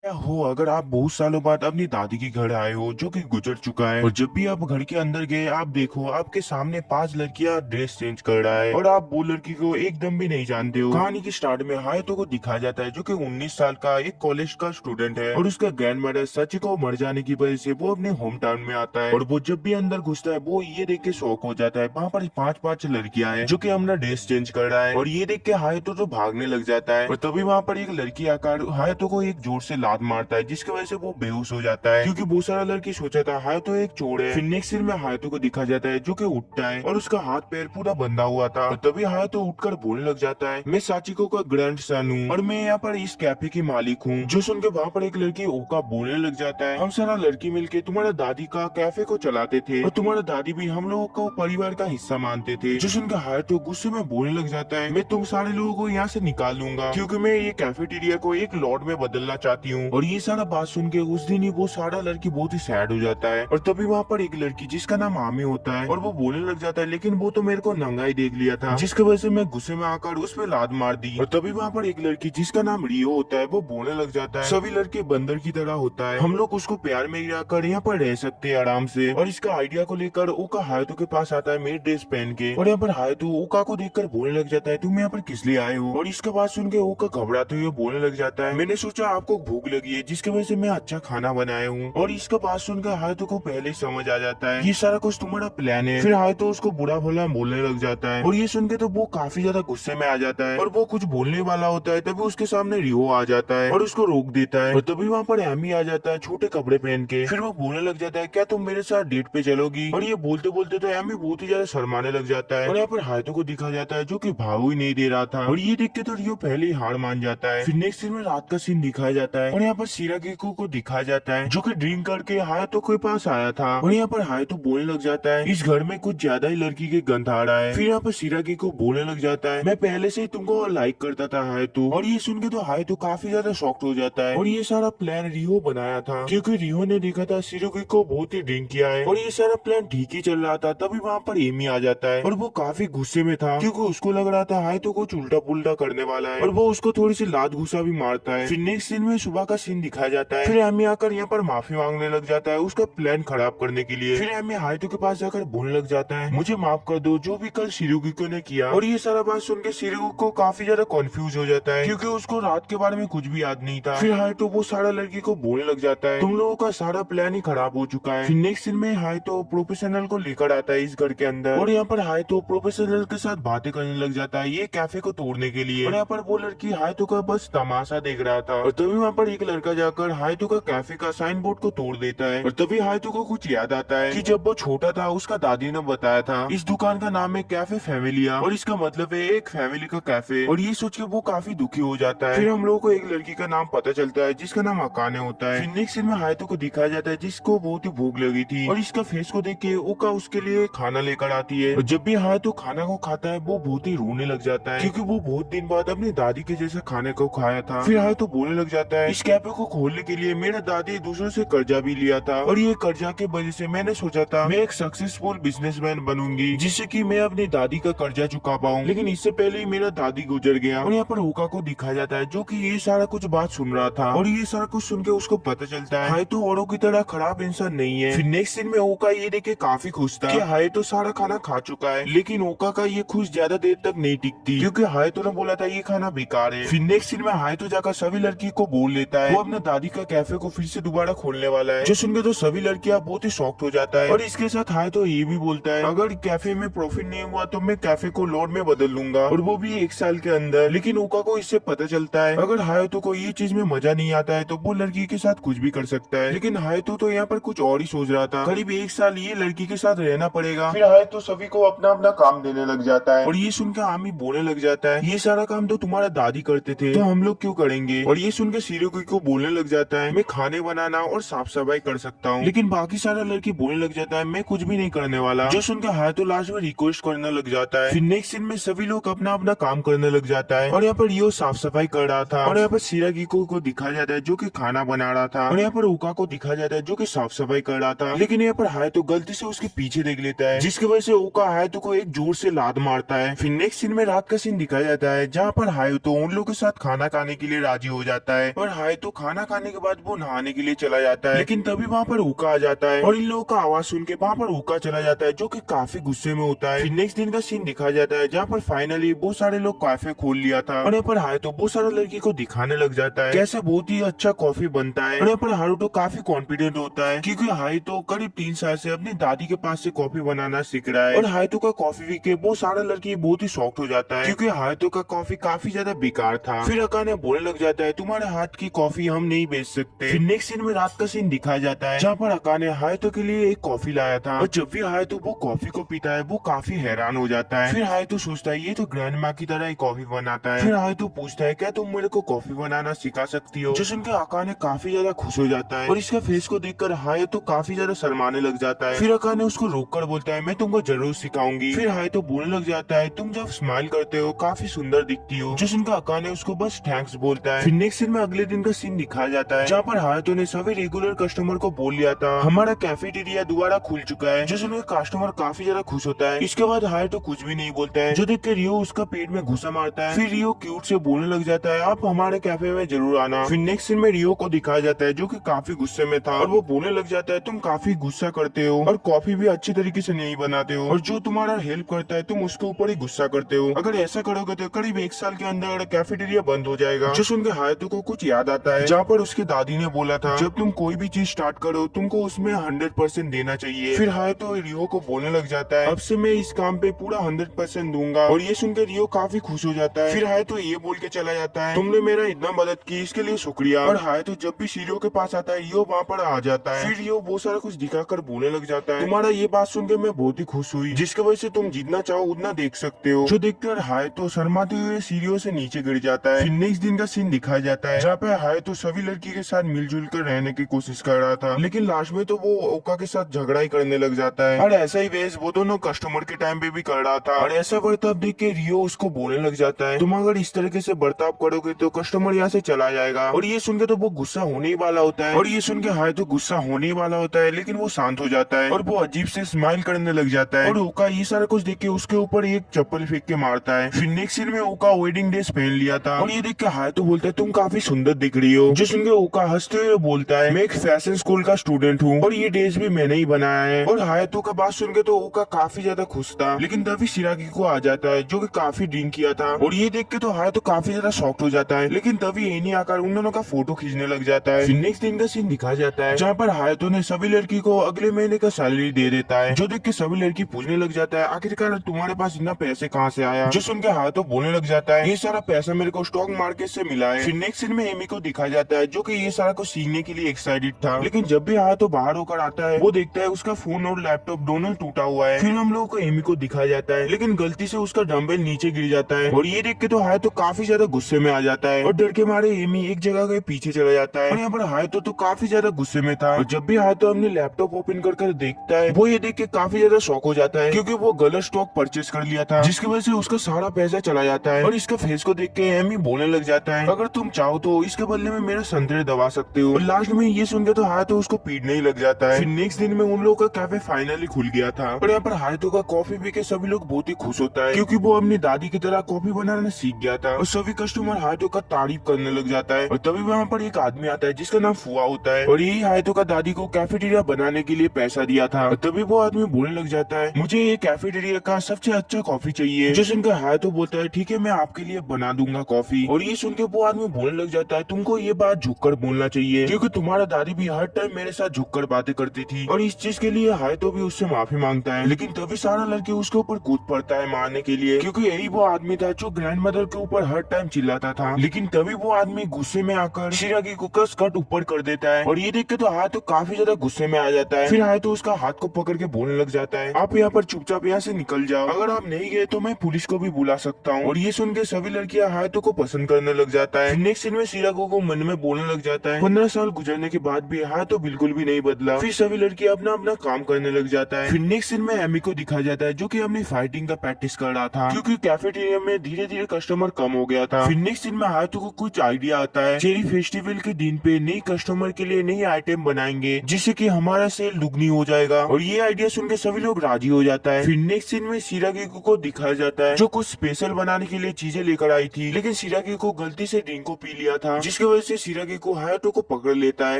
क्या हो अगर आप बहुत सालों बाद अपनी दादी के घर आए हो जो कि गुजर चुका है, और जब भी आप घर के अंदर गए आप देखो आपके सामने पांच लड़कियां ड्रेस चेंज कर रहा है और आप वो लड़की को एकदम भी नहीं जानते हो। कहानी के स्टार्ट में हायतो को दिखाया जाता है जो कि 19 साल का एक कॉलेज का स्टूडेंट है, और उसका ग्रैंड मदर सची को मर जाने की वजह से वो अपने होम टाउन में आता है। और वो जब भी अंदर घुसता है वो ये देख के शौक हो जाता है, वहाँ पर पांच पांच लड़कियां हैं जो कि अपना ड्रेस चेंज कर रहा है, और ये देख के हायतो तो भागने लग जाता है। और तभी वहाँ पर एक लड़की आकर हायतो को एक जोर से लात मारता है जिसकी वजह से वो बेहोश हो जाता है, क्योंकि बहुत सारा लड़की सोचा था हायतो एक चोर है। फिर नेक्स्ट सीन में हायतो को दिखा जाता है जो कि उठता है और उसका हाथ पैर पूरा बंधा हुआ था, और तभी हायतो उठकर बोलने लग जाता है, मैं साचिको का ग्रैंड सन हूँ और मैं यहाँ पर इस कैफे की मालिक हूँ। जो सुन के वहाँ पर एक लड़की ओका बोलने लग जाता है, हम सारा लड़की मिलके तुम्हारा दादी का कैफे को चलाते थे और तुम्हारा दादी भी हम लोगों को परिवार का हिस्सा मानते थे। जो सुनकर हायतो गुस्से में बोलने लग जाता है, मैं तुम सारे लोगों को यहाँ से निकाल लूंगा क्योंकि मैं ये कैफेटेरिया को एक लॉर्ड में बदलना चाहती हूँ। और ये सारा बात सुन के उस दिन ही वो सारा लड़की बहुत ही सैड हो जाता है, और तभी वहाँ पर एक लड़की जिसका नाम आमी होता है और वो बोलने लग जाता है, लेकिन वो तो मेरे को नंगा ही देख लिया था जिसकी वजह से मैं गुस्से में आकर उस पर लात मार दी। और तभी वहाँ पर एक लड़की जिसका नाम रियो होता है वो बोलने लग जाता है, सभी लड़के बंदर की तरह होता है, हम लोग उसको प्यार में गिराकर यहाँ पर रह सकते हैं आराम से। और इसका आइडिया को लेकर ओका हायतो के पास आता है मेरी ड्रेस पहन के, और यहाँ पर हायतो ओका को देखकर बोलने लग जाता है, तुम यहाँ पर किस लिए आए हो। और इसका बात सुन के ओका घबराते हुए बोलने लग जाता है, मैंने सोचा आपको भूख लगी है जिसकी वजह से मैं अच्छा खाना बनाया हूँ। और इसका बात सुनकर हायतो को पहले ही समझ आ जाता है ये सारा कुछ तुम्हारा प्लान है। फिर हायतो उसको बुरा भला बोलने लग जाता है, और ये सुन के तो वो काफी ज्यादा गुस्से में आ जाता है, और वो कुछ बोलने वाला होता है तभी उसके सामने रियो आ जाता है और उसको रोक देता है। और तभी वहाँ पर एमी आ जाता है छोटे कपड़े पहन के, फिर वो बोलने लग जाता है, क्या तुम मेरे साथ डेट पे चलोगी। और ये बोलते बोलते तो एमी बहुत ही ज्यादा शर्माने लग जाता है, और यहाँ पर हायतो को दिखा जाता है जो कि भाव ही नहीं दे रहा था, और ये देख के तो रियो पहले ही हार मान जाता है। फिर नेक्स्ट सीन में रात का सीन दिखाया जाता है, और यहाँ पर शिरागिको को दिखाया जाता है जो कि ड्रिंक करके हायतो के पास आया था, और यहाँ पर हायतो बोलने लग जाता है, इस घर में कुछ ज्यादा ही लड़की के गंध आ रहा है। फिर यहाँ पर शिरागिको बोलने लग जाता है, मैं पहले से ही तुमको लाइक करता था हायतो। और ये सुन के तो हायतो काफी ज्यादा शॉक्ड हो जाता है, और ये सारा प्लान रियो बनाया था क्योंकि रियो ने देखा था शिरागिको बहुत ही ड्रिंक किया है, और ये सारा प्लान ठीक ही चल रहा था। तभी वहाँ पर एमी आ जाता है, और वो काफी गुस्से में था क्योंकि उसको लग रहा था हायतो कुछ उल्टा पुल्टा करने वाला है, और वो उसको थोड़ी सी लात घुसा भी मारता है। फिर नेक्स्ट सीन में सुबह का सीन दिखाया जाता है, फिर एमी आकर यहाँ पर माफी मांगने लग जाता है उसका प्लान खराब करने के लिए। फिर एमी हायतो के पास जाकर बोलने लग जाता है, मुझे माफ कर दो जो भी कल शिरोगिको ने किया। और ये सारा बात सुन के शिरोगिको काफी ज्यादा कंफ्यूज हो जाता है क्योंकि उसको रात के बारे में कुछ भी याद नहीं था। फिर हायतो वो सारा लड़की को बोलने लग जाता है, तुम लोगों का सारा प्लान ही खराब हो चुका है। फिर नेक्स्ट सीन में हायतो प्रोफेशनल को लेकर आता है इस घर के अंदर, और यहाँ पर हायतो प्रोफेशनल के साथ बातें करने लग जाता है ये कैफे को तोड़ने के लिए। और यहाँ पर वो लड़की हायतो का बस तमाशा देख रहा था, और तभी वहाँ पर एक लड़का जाकर हायतो का कैफे का साइन बोर्ड को तोड़ देता है। और तभी हायतो को कुछ याद आता है कि जब वो छोटा था उसका दादी ने बताया था इस दुकान का नाम है कैफे फैमिलिया, और इसका मतलब है एक फैमिली का कैफे। और ये सोच के वो काफी दुखी हो जाता है। फिर हम लोगों को एक लड़की का नाम पता चलता है जिसका नाम अकाने होता है। फिर नेक्स्ट सीन में हायतो को दिखाया जाता है जिसको बहुत ही भूख लगी थी, और इसका फेस को देख के ओका उसके लिए खाना लेकर आती है। और जब भी हायतो खाना को खाता है वो बहुत ही रोने लग जाता है क्योंकि वो बहुत दिन बाद अपनी दादी के जैसे खाने को खाया था। फिर हायतो बोलने लग जाता है, इस कैफे को खोलने के लिए मेरा दादी दूसरों से कर्जा भी लिया था, और ये कर्जा के वजह से मैंने सोचा था मैं एक सक्सेसफुल बिजनेसमैन बनूंगी जिससे कि मैं अपनी दादी का कर्जा चुका पाऊँ, लेकिन इससे पहले ही मेरा दादी गुजर गया। और यहाँ पर ओका को दिखाया जाता है जो कि ये सारा कुछ बात सुन रहा था, और ये सारा कुछ सुन के उसको पता चलता है हायतो औरों की तरह खराब इंसान नहीं है। फिर नेक्स्ट सीन में ओका ये देख के काफी खुश था कि हायतो सारा खाना खा चुका है, लेकिन ओका का ये खुश ज्यादा देर तक नहीं टिकती क्योंकि हायतो ने बोला था ये खाना बेकार है। फिर नेक्स्ट सीन में हायतो जाकर सभी लड़की को बोल लेता है वो अपने दादी का कैफे को फिर से दोबारा खोलने वाला है, जो सुनकर तो सभी लड़कियां बहुत ही शॉक्ड हो जाता है। और इसके साथ हायतो ये भी बोलता है अगर कैफे में प्रॉफिट नहीं हुआ तो मैं कैफे को लॉर्ड में बदल लूंगा, और वो भी 1 साल के अंदर। लेकिन ओका को इससे पता चलता है अगर हायतो को ये चीज में मजा नहीं आता है तो वो लड़की के साथ कुछ भी कर सकता है, लेकिन हायतो तो यहाँ पर कुछ और ही सोच रहा था। करीब 1 साल ये लड़की के साथ रहना पड़ेगा। फिर हायतो सभी को अपना अपना काम देने लग जाता है, और ये सुनकर आमी बोलने लग जाता है ये सारा काम तो तुम्हारा दादी करते थे तो हम लोग क्यों करेंगे। और ये सुनकर शिरोगी को बोलने लग जाता है मैं खाने बनाना और साफ सफाई कर सकता हूँ, लेकिन बाकी सारा लड़की बोलने लग जाता है मैं कुछ भी नहीं करने वाला, जो सुनकर हायतो लास्ट में रिक्वेस्ट करने लग जाता है। फिर नेक्स्ट सीन में सभी लोग अपना अपना काम करने लग जाता है, और यहाँ पर रियो साफ सफाई कर रहा था, और यहाँ पर शिरागिको को दिखाया जाता है जो कि खाना बना रहा था, और यहाँ पर ओका को दिखाया जाता है जो कि साफ सफाई कर रहा था। लेकिन यहाँ पर हायतो गलती से उसके पीछे देख लेता है जिसकी वजह से ओका हायतो को एक जोर से लात मारता है। फिर नेक्स्ट सीन में रात का सीन दिखाया जाता है जहाँ पर हायतो उन लोगों के साथ खाना खाने के लिए राजी हो जाता है, और हाय तो खाना खाने के बाद वो नहाने के लिए चला जाता है, लेकिन तभी वहाँ पर ऊका आ जाता है और इन लोगों का आवाज सुन के वहाँ पर ऊका चला जाता है, जो कि काफी गुस्से में होता है। फिर नेक्स्ट दिन का सीन दिखाया जाता है जहाँ पर फाइनली बहुत सारे लोग कैफे खोल लिया था और यहाँ पर हाय तो बहुत सारा लड़की को दिखाने लग जाता है कैसे बहुत ही अच्छा कॉफी बनता है। और यहाँ पर हारू तो काफी कॉन्फिडेंट होता है क्योंकि हाय तो करीब 3 साल से अपनी दादी के पास से कॉफी बनाना सीख रहा है और हायतो का कॉफी पी के बहुत सारा लड़की बहुत ही शॉक्ड हो जाता है क्योंकि हायतो का कॉफी काफी ज्यादा बेकार था। फिर अकाने बोलने लग जाता है तुम्हारे हाथ की कॉफी हम नहीं बेच सकते। फिर नेक्स्ट सीन में रात का सीन दिखाया जाता है जहाँ पर अकाने हायतो के लिए एक कॉफी लाया था और जब भी हायतो वो कॉफी को पीता है वो काफी हैरान हो जाता है। फिर हायतो सोचता है ये तो ग्रैंड माँ की तरह ही कॉफी बनाता है। फिर हायतो पूछता है क्या तुम मेरे को कॉफी बनाना सिखा सकती हो, जो सुनकर अकाने काफी ज्यादा खुश हो जाता है और इसका फेस को देखकर हायतो काफी ज्यादा शर्माने लग जाता है। फिर अकाने उसको रोककर बोलता है मैं तुमको जरूर सिखाऊंगी। फिर हायतो बोलने लग जाता है तुम जब स्माइल करते हो काफी सुंदर दिखती हो, जो सुनकर अकाने उसको बस थैंक्स बोलता है। फिर नेक्स्ट सीन में अगले दिन का सीन दिखाया जाता है जहाँ पर हायतो ने सभी रेगुलर कस्टमर को बोल लिया था हमारा कैफेटेरिया दोबारा खुल चुका है, जो सुनकर कस्टमर काफी ज्यादा खुश होता है। इसके बाद हायतो कुछ भी नहीं बोलता है, जो देख कर रियो उसका पेट में घुसा मारता है। फिर रियो क्यूट से बोलने लग जाता है आप हमारे कैफे में जरूर आना। फिर नेक्स्ट सीन में रियो को दिखाया जाता है जो कि काफी गुस्से में था और वो बोलने लग जाता है तुम काफी गुस्सा करते हो और कॉफी भी अच्छी तरीके से नहीं बनाते हो और जो तुम्हारा हेल्प करता है तुम उसके ऊपर ही गुस्सा करते हो। अगर ऐसा करोगे तो करीब 1 साल के अंदर कैफेटेरिया बंद हो जाएगा। जो सुनकर हायतो को कुछ याद आता है जहाँ पर उसकी दादी ने बोला था जब तुम कोई भी चीज स्टार्ट करो तुमको उसमें 100% देना चाहिए। फिर हायतो रियो को बोलने लग जाता है अब से मैं इस काम पे पूरा 100% दूंगा और ये सुनकर रियो काफी खुश हो जाता है। फिर हायतो ये बोल के चला जाता है तुमने मेरा इतना मदद की इसके लिए शुक्रिया। और हायतो जब भी रियो के पास आता है रियो वहाँ पर आ जाता है। फिर रियो बहुत सारा कुछ दिखाकर बोलने लग जाता है तुम्हारा ये बात सुनकर मैं बहुत ही खुश हुई, जिसकी वजह से तुम जितना चाहो उतना देख सकते हो। जो देखकर हायतो शर्माते हुए सीढ़ियों से नीचे गिर जाता है। फिर नेक्स्ट दिन का सीन दिखाया जाता है जहाँ पे हायतो सभी लड़की के साथ मिलजुल कर रहने की कोशिश कर रहा था, लेकिन लास्ट में तो वो ओका के साथ झगड़ा ही करने लग जाता है और ऐसा ही वेस वो दोनों कस्टमर के टाइम पे भी कर रहा था। और ऐसा बर्ताव देख के रियो उसको बोलने लग जाता है तुम अगर इस तरीके से बर्ताव करोगे तो कस्टमर यहाँ से चला जाएगा। और ये सुन के तो वो गुस्सा होने ही वाला होता है और ये सुन के हायतो गुस्सा होने ही वाला होता है, लेकिन वो शांत हो जाता है और वो अजीब से स्माइल करने लग जाता है और ओका ये सारा कुछ देख के उसके ऊपर एक चप्पल फेंक के मारता है। फिर नेक्स्ट सीन में ओका वेडिंग ड्रेस पहन लिया था और ये देख के हायतो बोलता है तुम काफी सुंदर दिख रही हो, जो सुन के ओका हंसते हुए बोलता है मैं एक फैशन स्कूल का स्टूडेंट हूँ और ये ड्रेस भी मैंने ही बनाया है। और हायतो का बात सुन के तो ओका काफी ज्यादा खुश था, लेकिन तभी शिरागी को आ जाता है जो कि काफी ड्रिंक किया था और ये देख के तो हायतो काफी ज्यादा शॉक्ड हो जाता है, लेकिन तभी एनी आकर उन दोनों का फोटो खींचने लग जाता है। फिर नेक्स्ट दिन का सीन दिखाया जाता है जहाँ पर हायतो ने सभी लड़की को अगले महीने का सैलरी दे देता है, जो देख के सभी लड़की पूछने लग जाता है आखिरकार तुम्हारे पास इतना पैसे कहाँ से आया, जो सुन के हायतो बोलने लग जाता है ये सारा पैसा मेरे को स्टॉक मार्केट से मिला है। फिर नेक्स्ट सीन में एमी को दिखाया जाता है जो कि ये सारा कुछ सीखने के लिए एक्साइटेड था, लेकिन जब भी हायतो बाहर होकर आता है वो देखता है उसका फोन और लैपटॉप दोनों टूटा हुआ है। फिर हम लोगों को एमी को दिखाया जाता है लेकिन गलती से उसका डंबल नीचे गिर जाता है और ये देख के तो हायतो काफी ज्यादा गुस्से में आ जाता है और डर के मारे एमी एक जगह के पीछे चला जाता है और यहाँ पर हायतो तो काफी ज्यादा गुस्से में था। और जब भी हायतो अपने लैपटॉप ओपन कर देखता है वो ये देख के काफी ज्यादा शॉक हो जाता है क्योंकि वो गलत स्टॉक परचेस कर लिया था, जिसकी वजह से उसका सारा पैसा चला जाता है। और इसका फेस को देख के एमी बोलने लग जाता है अगर तुम चाहो तो इसके बदले में मेरा संतरे दबा सकते हो। और लास्ट में ये सुन के तो हायतो उसको पीटने ही लग जाता है। फिर नेक्स्ट दिन में उन लोगों का कैफे फाइनली खुल गया था और यहाँ पर हायतो का कॉफी पी के सभी लोग बहुत ही खुश होता है क्योंकि वो अपनी दादी की तरह कॉफी बनाना सीख गया था और सभी कस्टमर हायतो का तारीफ करने लग जाता है। और तभी वहाँ पर एक आदमी आता है जिसका नाम फुआ होता है और यही हायतो का दादी को कैफेटेरिया बनाने के लिए पैसा दिया था। और तभी वो आदमी बोलने लग जाता है मुझे ये कैफेटेरिया का सबसे अच्छा कॉफी चाहिए, जो सुनकर हायतो बोलता है ठीक है मैं आपके लिए बना दूंगा कॉफी। और ये सुन के वो आदमी बोलने लग जाता है तुमको ये बात झुककर बोलना चाहिए क्योंकि तुम्हारा दादी भी हर टाइम मेरे साथ झुककर बातें करती थी। और इस चीज के लिए हायतो भी उससे माफी मांगता है, लेकिन तभी सारा लड़के उसके ऊपर कूद पड़ता है मारने के लिए क्योंकि यही वो आदमी था जो ग्रैंड मदर के ऊपर हर टाइम चिल्लाता था। लेकिन तभी वो आदमी गुस्से में आकर शिरागी को का स्कर्ट ऊपर कर देता है और ये देख के तो हायतो काफी ज्यादा गुस्से में आ जाता है। फिर हायतो उसका हाथ को पकड़ के बोलने लग जाता है आप यहाँ पर चुपचाप यहाँ से निकल जाओ, अगर आप नहीं गए तो मैं पुलिस को भी बुला सकता हूँ। और ये सुन के सभी लड़कियां हायतो को पसंद करने लग जाता है। नेक्स्ट सीन में शिरागो को मन में बोलने लग जाता है 15 साल गुजरने के बाद भी हायतो बिल्कुल भी नहीं बदला। फिर सभी लड़कियां अपना अपना काम करने लग जाता है। फिर नेक्स्ट सीन में एमी को दिखाया जाता है जो कि अपनी फाइटिंग का प्रैक्टिस कर रहा था क्योंकि कैफेटेरिया में धीरे धीरे कस्टमर कम हो गया था। फिर नेक्स्ट सीन में हायतो को कुछ आइडिया आता है चेरी फेस्टिवल के दिन पे नई कस्टमर के लिए नई आइटम बनाएंगे जिससे कि हमारा सेल दुगनी हो जाएगा और ये आइडिया सुन के सभी लोग राजी हो जाता है। फिर नेक्स्ट सीन में शिरागी को दिखाया जाता है जो कुछ स्पेशल बनाने के लिए चीजें लेकर आई थी, लेकिन शिरागी को गलती से ड्रिंक को पी लिया था जिसकी जिसकी वजह से शिरागी को हायातो को पकड़ लेता है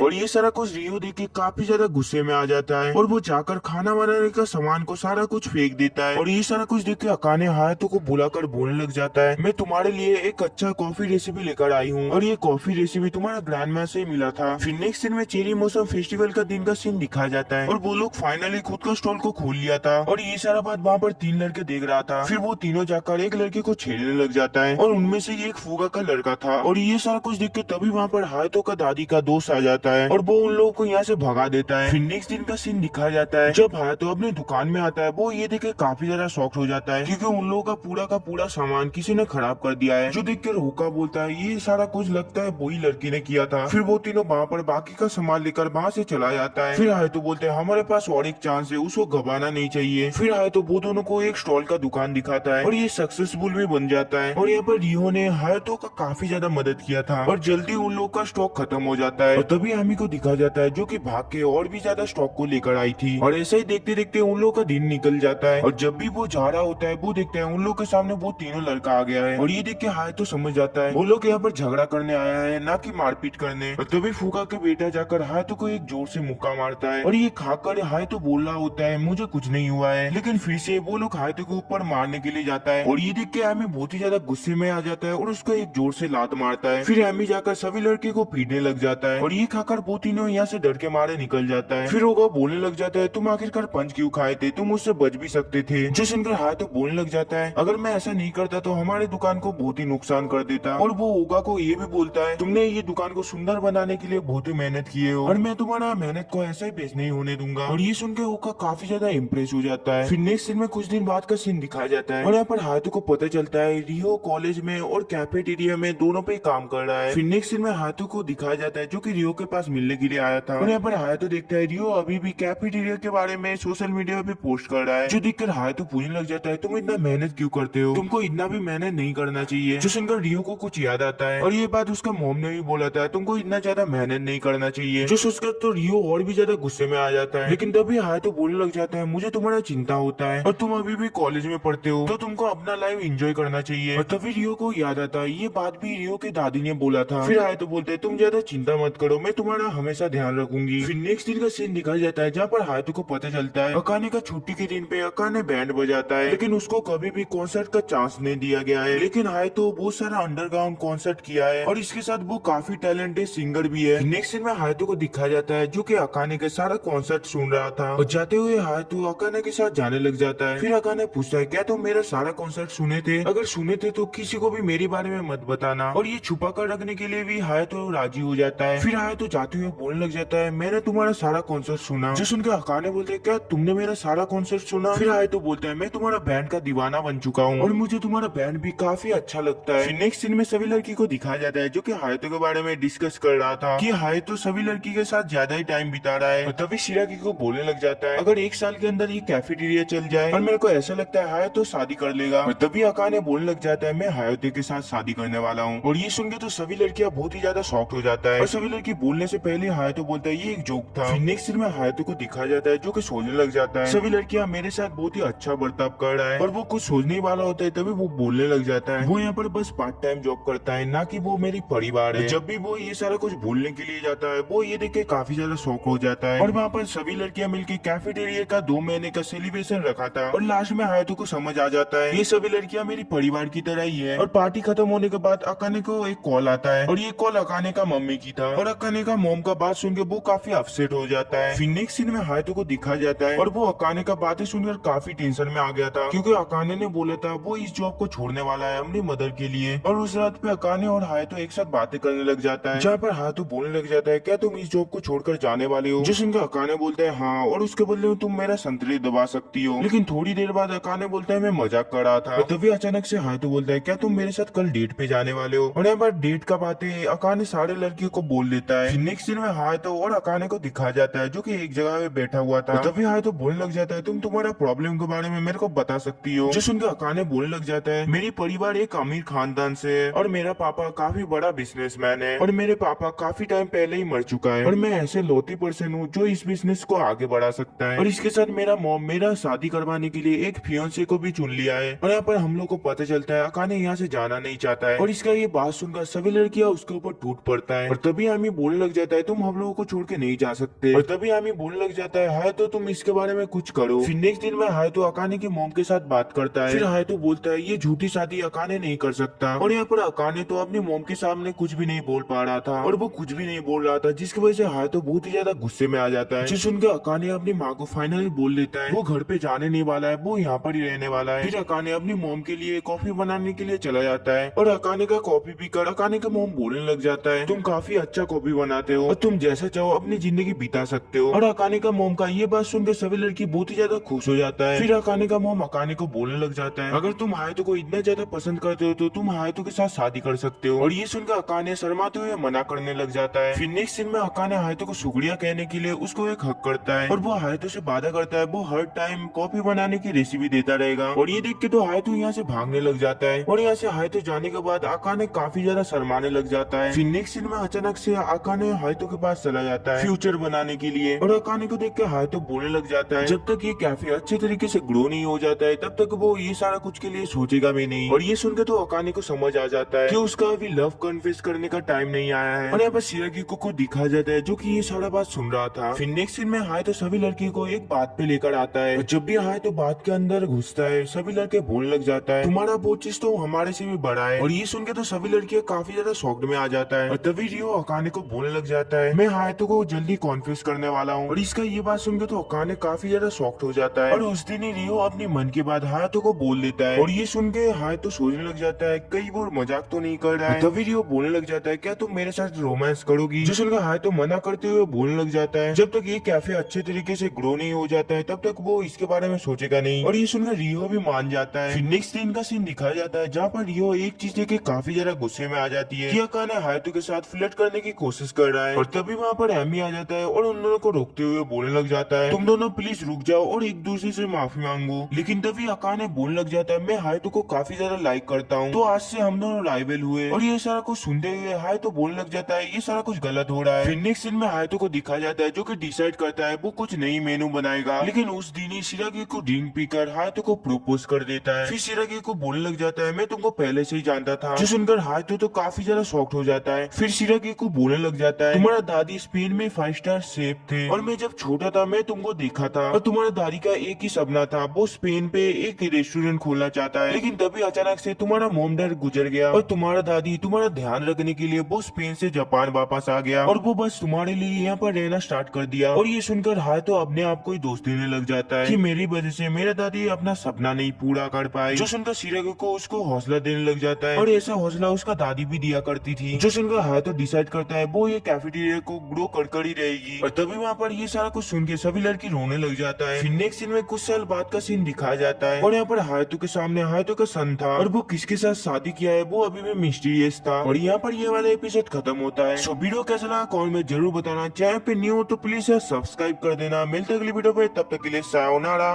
और ये सारा कुछ रियो देख के काफी ज्यादा गुस्से में आ जाता है और वो जाकर खाना बनाने का सामान को सारा कुछ फेंक देता है। और ये सारा कुछ देख के अकाने हायातो को बुलाकर बोलने लग जाता है, मैं तुम्हारे लिए एक अच्छा कॉफी रेसिपी लेकर आई हूँ और ये कॉफी रेसिपी तुम्हारा ग्रैंडमा से मिला था। फिर नेक्स्ट सीन में चेरी मौसम फेस्टिवल का दिन का सीन दिखाया जाता है और वो लोग फाइनली खुद का स्टॉल को खोल लिया था और ये सारा बात वहाँ पर 3 लड़के देख रहा था। फिर वो तीनों जाकर एक लड़के को छेड़ने लग जाता है और उनमें से एक फूगा का लड़का था और ये सारा कुछ देख के तभी वहाँ पर हायातो का दादी का दोस्त आ जाता है और वो उन लोगों को यहाँ से भगा देता है। फिर नेक्स्ट दिन का सीन दिखाया जाता है जब हायातो अपने दुकान में आता है, वो ये देख के काफी ज्यादा शॉक्ड हो जाता है क्योंकि उन लोगों का पूरा सामान किसी ने खराब कर दिया है। जो देख कर होका बोलता है ये सारा कुछ लगता है वही लड़की ने किया था। फिर वो तीनों वहाँ पर बाकी का सामान लेकर वहाँ से चला जाता है। फिर हायातो बोलते हैं हमारे पास और एक चांस है, उसको गवाना नहीं चाहिए। फिर हायातो वो दोनों को एक स्टॉल का दुकान दिखाता है और ये सक्सेसफुल भी बन जाता है और यहाँ पर रियो ने हायातो का काफी ज्यादा मदद किया था और जल्दी उन लोग का स्टॉक खत्म हो जाता है और तभी आमी को दिखा जाता है जो कि भाग के और भी ज्यादा स्टॉक को लेकर आई थी और ऐसा ही देखते देखते उन लोग का दिन निकल जाता है और जब भी वो जा रहा होता है वो देखते हैं उन लोग के सामने वो तीनों लड़का आ गया है और ये देख के हायातो समझ जाता है वो लोग यहाँ पर झगड़ा करने आया है ना कि मारपीट करने। और तभी फूका के बेटा जाकर हायातो को एक जोर से मुक्का मारता है और ये खाकर हायातो बोल रहा होता है मुझे कुछ नहीं हुआ है, लेकिन फिर से वो लोग हायातो के ऊपर मारने के लिए जाता है और ये देख के आमी बहुत ही ज्यादा गुस्से में आ जाता है और उसको एक जोर से लात मारता है। फिर आमी जाकर सभी लड़के को पीटने लग जाता है और ये खाकर वो तीनों यहाँ से डर के मारे निकल जाता है। फिर वो बोलने लग जाता है तुम आखिरकार पंच क्यों खाए थे, तुम उससे बच भी सकते थे। जो सुनकर हायातो बोलने लग जाता है अगर मैं ऐसा नहीं करता तो हमारे दुकान को बहुत ही नुकसान कर देता। और वो ओगा को ये भी बोलता है तुमने ये दुकान को सुंदर बनाने के लिए बहुत ही मेहनत की है और मैं तुम्हारा मेहनत को ऐसा ही बेच नहीं होने दूंगा। और ये सुनकर ओगा काफी ज्यादा इम्प्रेस हो जाता है। फिर नेक्स्ट सीन में कुछ दिन बाद का सीन दिखाया जाता है और यहाँ पर हायातो को पता चलता है रियो कॉलेज में और कैफेटेरिया में दोनों पे काम कर रहा है। फिर नेक्स्ट सीन में हायातो को दिखाया जाता है जो कि रियो के पास मिलने के लिए आया था और यहाँ पर हायातो देखता है रियो अभी भी कैफेटेरिया के बारे में सोशल मीडिया पे पोस्ट कर रहा है। जो देखकर हायातो पूछने लग जाता है तुम इतना मेहनत क्यों करते हो, तुमको इतना भी मेहनत नहीं करना चाहिए। जो सुनकर रियो को कुछ याद आता है और ये बात उसका मॉम ने भी बोला था तुमको इतना ज्यादा मेहनत नहीं करना चाहिए। जो सोचकर तो रियो और भी ज्यादा गुस्से में आ जाता है, लेकिन तभी हायातो बोलने लग जाता है मुझे तुम्हारा चिंता होता है और तुम अभी भी कॉलेज में पढ़ते हो तो तुमको अपना लाइफ एंजॉय करना चाहिए। और तभी रियो को याद आता है ये बात भी रियो के दादी ने बोला था। फिर हायातो बोलते तुम ज्यादा चिंता मत करो, मैं तुम्हारा हमेशा ध्यान रखूंगी। फिर नेक्स्ट दिन का सीन दिखाया जाता है जहाँ पर हायातो को पता चलता है अकाने का छुट्टी के दिन पे अकाने बैंड बजाता है, लेकिन उसको कभी भी कॉन्सर्ट का चांस नहीं दिया गया है। लेकिन हायातो बहुत सारा अंडरग्राउंड कॉन्सर्ट किया है और इसके साथ वो काफी टैलेंटेड सिंगर भी है। नेक्स्ट सीन में हायातो को दिखाया जाता है जो कि अकाने के सारा कॉन्सर्ट सुन रहा था और जाते हुए हायातो अकाने के साथ जाने लग जाता है। फिर अकाने पूछता है क्या तुम मेरा सारा कॉन्सर्ट सुने थे, अगर सुने थे तो किसी को भी मेरे बारे में मत बताना। और ये छुपा कर रखने के लिए भी हायातो राजी हो जाता है। फिर हायातो जाते हुए बोलने लग जाता है मैंने तुम्हारा सारा कॉन्सर्ट सुना। जो सुनकर अकाने बोलते हैं क्या तुमने मेरा सारा कॉन्सर्ट सुना। फिर हायातो बोलता है मैं तुम्हारा बैंड का दीवाना बन चुका हूँ और मुझे तुम्हारा बैंड भी काफी अच्छा लगता है। नेक्स्ट सीन में सभी लड़की को दिखाया जाता है जो कि हायातो के बारे में डिस्कस कर रहा था कि हायातो सभी लड़की के साथ ज्यादा ही टाइम बिता रहा है। और तभी शिरागी को बोलने लग जाता है अगर 1 साल के अंदर ये कैफेटेरिया चल जाए और मेरे को ऐसा लगता है हायातो शादी कर लेगा। और तभी अकाने बोलने लग जाता है मैं हायातो के साथ शादी करने वाला हूँ। और ये सुन के तो सभी लड़कियां बहुत ही ज्यादा शॉक्ड हो जाता है और सभी लड़की बोलने से पहले हायातो बोलता है ये एक जोक था। नेक्स्ट सीन में हायातो को दिखाया जाता है जो कि सोचने लग जाता है सभी लड़कियां मेरे साथ बहुत ही अच्छा बर्ताव कर रहा है और वो कुछ सोचने वाला होता है तभी वो बोलने लग जाता है वो यहाँ पर बस पार्ट टाइम जॉब करता है ना कि वो मेरी परिवार है। जब भी वो ये सारा कुछ भूलने के लिए जाता है वो ये देख के काफी ज्यादा शौक हो जाता है और वहाँ पर सभी लड़कियां मिलकर कैफेटेरिया का 2 महीने का सेलिब्रेशन रखा था और लास्ट में हायातो को समझ आ जाता है ये सभी लड़कियां मेरी परिवार की तरह ही है। और पार्टी खत्म होने के बाद अकाने को एक कॉल आता है और ये कॉल अकाने का मम्मी की था और अकाने का मॉम का बात सुनकर वो काफी अपसेट हो जाता है। फिर नेक्स्ट सीन में हायातो को दिखाया जाता है और वो अकाने का बातें सुनकर काफी टेंशन में आ गया था क्योंकि अकाने ने बोला था वो इस जॉब को छोड़ने वाला है अपनी मदर के लिए। और उस रात पे अकाने और हायातो एक साथ बातें करने लग जाता है जहाँ पर हायातो बोलने लग जाता है क्या तुम इस जॉब को छोड़कर जाने वाले हो। जो सुनकर अकाने बोलता है हाँ और उसके बदले में तुम मेरा संतरे दबा सकती हो। लेकिन थोड़ी देर बाद अकाने बोलता है मैं मजाक कर रहा था। तभी अचानक से हायातो बोलता है क्या तुम मेरे साथ कल डेट पे जाने वाले हो। और यहाँ पर डेट का बातें अकाने सारे लड़कियों को बोल देता है। नेक्स्ट दिन में हायातो और अकाने को दिखाया जाता है जो कि एक जगह पे बैठा हुआ था। तभी हायातो बोलने लग जाता है तुम तुम्हारा प्रॉब्लम के बारे में मेरे को बता सकती हो। जो सुनकर अकाने बोलने लग जाता है मेरी परिवार एक अमीर खानदान से है और मेरा पापा काफी बड़ा बिजनेसमैन है और मेरे पापा काफी टाइम पहले ही मर चुका है और मैं ऐसे लौती पर्सन हूँ जो इस बिजनेस को आगे बढ़ा सकता है। और इसके साथ मेरा मॉम मेरा शादी करवाने के लिए एक फियांसे को भी चुन लिया है। और यहाँ पर हम लोग को पता चलता है अकाने यहाँ से जाना नहीं चाहता है। और इसका ये बात सुनकर सभी लड़कियां उसके ऊपर टूट पड़ता है और तभी आमी बोलने लग जाता है तुम हम लोगों को छोड़ के नहीं जा सकते। और तभी आमी बोलने लग जाता है हायतो तुम इसके बारे में कुछ करो। फिर नेक्स्ट दिन में हायतो अकाने की मॉम के साथ बात करता है। फिर हायतो बोलता है ये झूठी शादी अकाने नहीं कर सकता। और यहाँ पर अकाने तो अपनी मॉम के सामने कुछ भी नहीं बोल पा रहा था और वो कुछ भी नहीं बोल रहा था, जिसकी वजह से हायतो बहुत ही ज्यादा गुस्से में आ जाता है। जो सुनकर अकाने अपनी माँ को फाइनली बोल देता है वो घर पे जाने नहीं वाला है, वो यहाँ पर ही रहने वाला है। फिर अकाने अपनी मॉम के लिए कॉफी बनाने के लिए चला जाता है और अकाने का कॉफी पीकर अकाने का मॉम बोलने लग जाता है तुम काफी अच्छा कॉफी बनाते हो और तुम जैसा चाहो अपनी जिंदगी बिता सकते हो। और अकाने का मॉम का ये बात सुनकर सभी लड़की बहुत ही ज्यादा खुश हो जाता है। फिर अकाने का मॉम अकाने को बोलने लग जाता है अगर तुम हायतो को इतना ज्यादा पसंद करते हो तो तुम हायतो के साथ शादी कर सकते हो। और ये सुनकर अकाने शर्माते हुए मना करने लग जाता है। फिर नेक्स्ट सीन में अकाने हायतो को शुक्रिया कहने के लिए उसको एक हक करता है और वो हायतो से वादा करता है वो हर टाइम कॉफी बनाने की रेसिपी देता रहेगा। और ये देख के तो हायतो यहाँ से भागने लग जाता है और यहाँ से हायतो जाने के बाद अकाने काफी ज्यादा शर्माने लग जाता है। फिर नेक्स्ट सीन में अचानक से अकाने हायतो के पास चला जाता है फ्यूचर बनाने के लिए और अकाने को देख के हायतो बोलने लग जाता है जब तक ये कैफे अच्छे तरीके से ग्रो नहीं हो जाता है तब तक वो ये सारा कुछ के लिए सोचेगा भी नहीं। और ये सुनकर तो अकाने को समझ आ जाता है कि उसका अभी लव कन्फेस करने का टाइम नहीं आया है। और यहाँ पर शिरागिको को दिखा जाता है जो कि ये सारा बात सुन रहा था। फिर नेक्स्ट सीन में हायतो सभी लड़की को एक बात पे लेकर आता है और जब भी हायतो बात के अंदर घुसता है सभी लड़के बोलने लग जाता है तुम्हारा वो चीज तो हमारे से भी बड़ा है। और ये सुन के तो सभी लड़कियां काफी ज्यादा शॉक्ड में आ जाता है और तभी रियो अकाने को बोलने लग जाता है मैं हायतो को जल्दी कॉन्फ्यूज करने वाला हूँ। और इसका ये बात सुनकर तो अकाने काफी ज्यादा शॉक्ड हो जाता है और उस दिन ही रियो अपने मन की बात हायतो को बोल देता है। और ये सुन के हायतो सोचने लग जाता है कई वो मजाक तो नहीं कर रहा है। तभी रियो बोलने लग जाता है क्या तुम मेरे साथ रोमांस करोगी। जो सुनकर हायतो मना करते हुए बोलने लग जाता है जब तक ये कैफे अच्छे तरीके से ग्रो नहीं हो जाता है तब तक वो इसके बारे में सोचेगा नहीं। और ये सुनकर रियो भी मान जाता है। फिर नेक्स्ट दिन का सीन दिखाया जाता है जहाँ पर रियो एक चीज देख के काफी ज्यादा गुस्से में आ जाती है कि अकाने हायतो के साथ फ्लर्ट करने की कोशिश कर रहा है। और तभी वहाँ पर एमी आ जाता है और उन दोनों को रोकते हुए बोलने लग जाता है तुम दोनों प्लीज रुक जाओ और एक दूसरे से माफी मांगो। लेकिन तभी अकाने बोलने लग जाता है मैं हायतो को काफी ज्यादा लाइक करता हूँ तो आज से हम दोनों राइवल हुए। और ये सारा कुछ सुनते हुए हायतो बोलने लग जाता है ये सारा कुछ गलत हो रहा है। फिर नेक्स्ट सीन में हायतो को दिखाया जाता है जो कि डिसाइड करता है वो कुछ नई मेनू बनाएगा। लेकिन उस दिन ही शिरागी को ड्रिंक पीकर हायतो को प्रपोज कर देता है। फिर शिरागी को बोलने लग जाता है मैं तुमको पहले से ही जानता था। जो सुनकर हायतो तो काफी ज्यादा शॉक्ड हो जाता है। फिर शिरागी को बोलने लग जाता है तुम्हारा दादी स्पेन में 5 स्टार शेफ थे और मैं जब छोटा था मैं तुमको देखा था और तुम्हारा दादी का एक ही सपना था वो स्पेन पे एक रेस्टोरेंट खोलना चाहता है। लेकिन तभी अचानक से तुम्हारा मॉम डैड गुजर गया और तुम्हारा दादी तुम्हारा ध्यान रखने के लिए वो स्पेन से जापान वापस आ गया और वो बस तुम्हारे लिए यहाँ पर रहना स्टार्ट कर दिया। और ये सुनकर हायतो अपने आप को ही दोष देने लग जाता है कि मेरी वजह से मेरा दादी अपना सपना नहीं पूरा कर पाई। जो सुनकर शिरागी को उसको हौसला देने लग जाता है और ऐसा हौसला उसका दादी भी दिया करती थी। जो सुनकर हायतो डिसाइड करता है वो ये कैफेटेरिया को ग्रो कर ही रहेगी। और तभी वहाँ पर ये सारा कुछ सुन के सभी लड़की रोने लग जाता है। फिर नेक्स्ट सीन में कुछ साल बाद का सीन दिखाया जाता है और यहाँ पर हायतो के सामने हायतो का सन था और वो किसके साथ शादी किया है वो अभी भी मिस्टीरियस था। और यहाँ पर ये वाला एपिसोड खत्म होता है। सो वीडियो कैसा लगा कमेंट में जरूर बताना। चैनल पे न्यू हो तो प्लीज सब्सक्राइब कर देना। मिलते अगली वीडियो पे, तब तक के लिए सायोनारा।